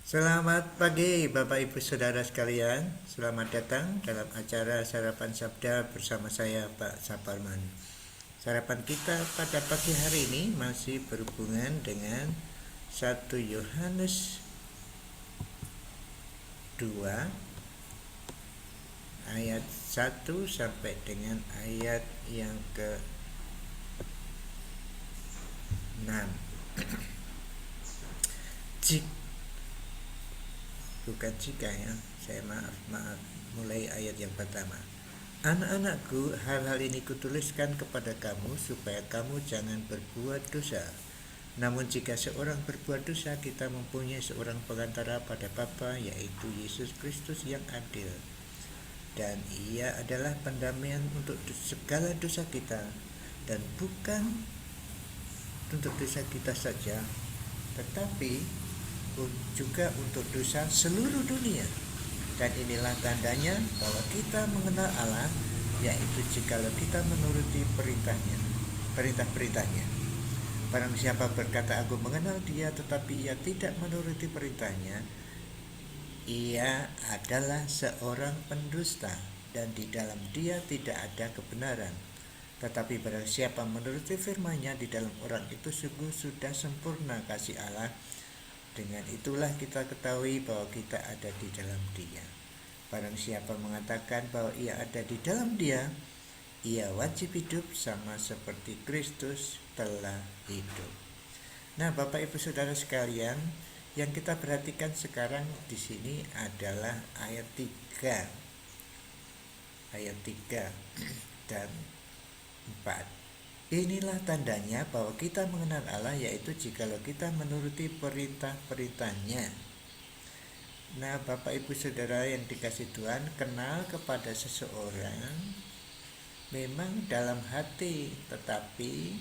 Selamat pagi Bapak Ibu Saudara sekalian. Selamat datang dalam acara Sarapan Sabda bersama saya Pak Saparman. Sarapan kita pada pagi hari ini masih berhubungan dengan 1 Yohanes 2 ayat 1 sampai dengan ayat yang ke-6. Bukan jika ya, saya maaf. Mulai ayat yang pertama. Anak-anakku, hal-hal ini kutuliskan kepada kamu supaya kamu jangan berbuat dosa. Namun jika seorang berbuat dosa, kita mempunyai seorang pengantara pada Bapa, yaitu Yesus Kristus yang adil. Dan ia adalah pendamaian untuk segala dosa kita, dan bukan untuk dosa kita saja, tetapi juga untuk dosa seluruh dunia. Dan inilah tandanya bahwa kita mengenal Allah, yaitu jikalau kita menuruti perintah-perintahnya. Barang siapa berkata aku mengenal dia tetapi ia tidak menuruti perintahnya, ia adalah seorang pendusta, dan di dalam dia tidak ada kebenaran. Tetapi barang siapa menuruti firman-Nya, di dalam orang itu sungguh sudah sempurna kasih Allah. Dengan itulah kita ketahui bahwa kita ada di dalam Dia. Barang siapa mengatakan bahwa ia ada di dalam Dia, ia wajib hidup sama seperti Kristus telah hidup. Nah, Bapak Ibu Saudara sekalian, yang kita perhatikan sekarang di sini adalah ayat 3 dan 4. Inilah tandanya bahwa kita mengenal Allah, yaitu jikalau kita menuruti perintah-perintahnya. Nah, Bapak Ibu Saudara yang dikasih Tuhan, kenal kepada seseorang memang dalam hati, tetapi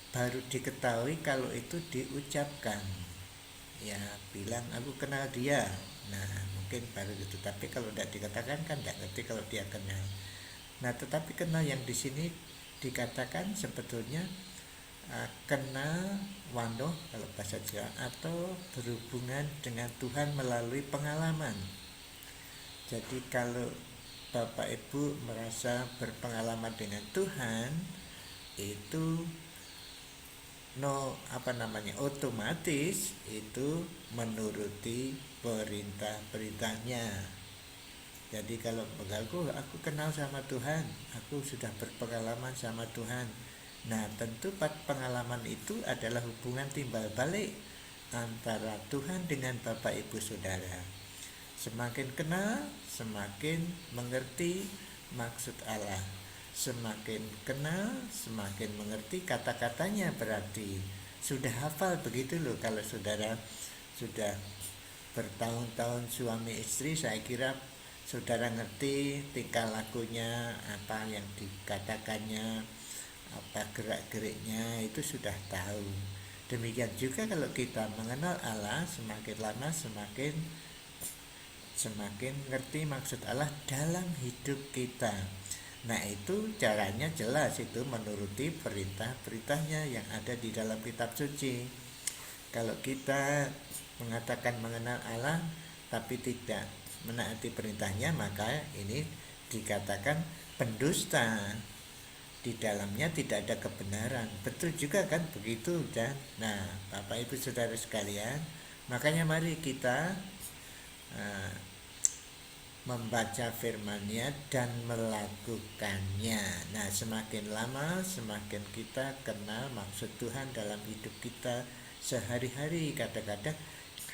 baru diketahui kalau itu diucapkan. Ya, bilang aku kenal dia. Nah, mungkin baru itu. Tapi kalau tidak dikatakan kan tidak ngerti kalau dia kenal. Nah, tetapi kenal yang di sini dikatakan sebetulnya kenal wano kalau bahasa Jawa, atau berhubungan dengan Tuhan melalui pengalaman. Jadi kalau Bapak Ibu merasa berpengalaman dengan Tuhan, itu otomatis itu menuruti perintah-perintahnya. Jadi kalau aku kenal sama Tuhan, aku sudah berpengalaman sama Tuhan. Nah, tentu pengalaman itu adalah hubungan timbal balik antara Tuhan dengan Bapak Ibu Saudara. Semakin kenal, semakin mengerti maksud Allah. Semakin kenal, semakin mengerti kata-katanya, berarti sudah hafal begitu loh. Kalau saudara sudah bertahun-tahun suami istri, saya kira saudara ngerti tingkah lakunya, apa yang dikatakannya, apa gerak-geriknya, itu sudah tahu. Demikian juga kalau kita mengenal Allah, semakin lama semakin ngerti maksud Allah dalam hidup kita. Nah, itu caranya jelas, itu menuruti perintah-perintahnya yang ada di dalam kitab suci. Kalau kita mengatakan mengenal Allah tapi tidak menaati perintahnya, maka ini dikatakan pendusta. Di dalamnya tidak ada kebenaran. Betul juga kan begitu, dan nah, Bapak Ibu Saudara sekalian, makanya mari kita membaca firman-Nya dan melakukannya. Nah, semakin lama semakin kita kenal maksud Tuhan dalam hidup kita sehari-hari. Kadang-kadang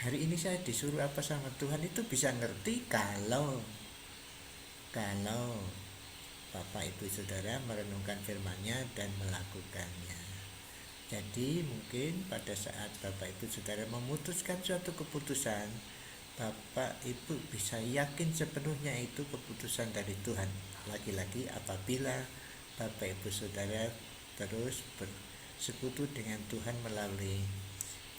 hari ini saya disuruh apa sama Tuhan, itu bisa ngerti kalau Bapak Ibu Saudara merenungkan firman-Nya dan melakukannya. Jadi mungkin pada saat Bapak Ibu Saudara memutuskan suatu keputusan, Bapak Ibu bisa yakin sepenuhnya itu keputusan dari Tuhan. Lagi-lagi apabila Bapak Ibu Saudara terus bersekutu dengan Tuhan melalui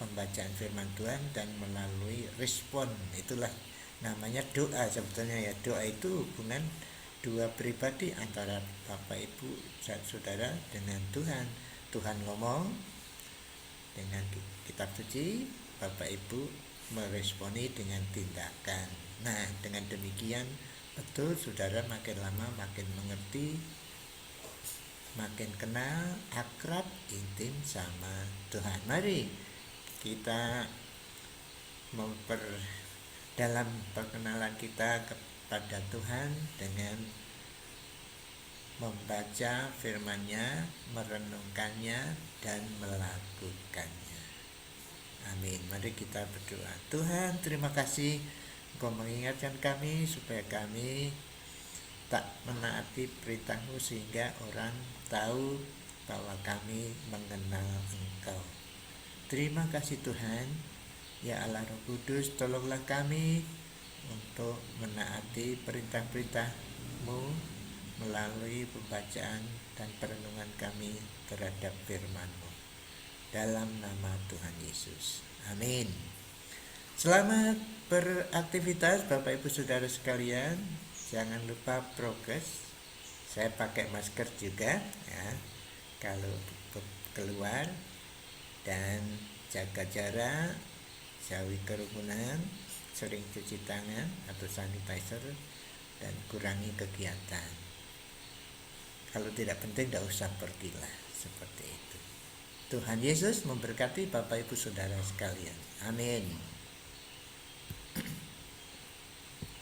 pembacaan firman Tuhan dan melalui respon, itulah namanya doa sebetulnya ya. Doa itu hubungan dua pribadi antara Bapak Ibu dan Saudara dengan Tuhan. Tuhan ngomong dengan kitab suci, Bapak Ibu meresponi dengan tindakan. Nah, dengan demikian betul saudara makin lama makin mengerti, makin kenal, akrab, intim sama Tuhan. Mari kita dalam perkenalan kita kepada Tuhan dengan membaca firman-Nya, merenungkannya, dan melakukannya. Amin. Mari kita berdoa. Tuhan, terima kasih Engkau mengingatkan kami supaya kami tak menaati perintah-Mu sehingga orang tahu bahwa kami mengenal Engkau. Terima kasih Tuhan. Ya Allah Roh Kudus, tolonglah kami untuk menaati perintah-perintah-Mu melalui pembacaan dan perenungan kami terhadap firman-Mu. Dalam nama Tuhan Yesus. Amin. Selamat beraktivitas Bapak Ibu Saudara sekalian. Jangan lupa prokes. Saya pakai masker juga ya kalau keluar, dan jaga jarak, jauhi kerumunan, sering cuci tangan atau sanitizer, dan kurangi kegiatan. Kalau tidak penting tidak usah pergilah, seperti itu. Tuhan Yesus memberkati Bapak Ibu Saudara sekalian. Amin.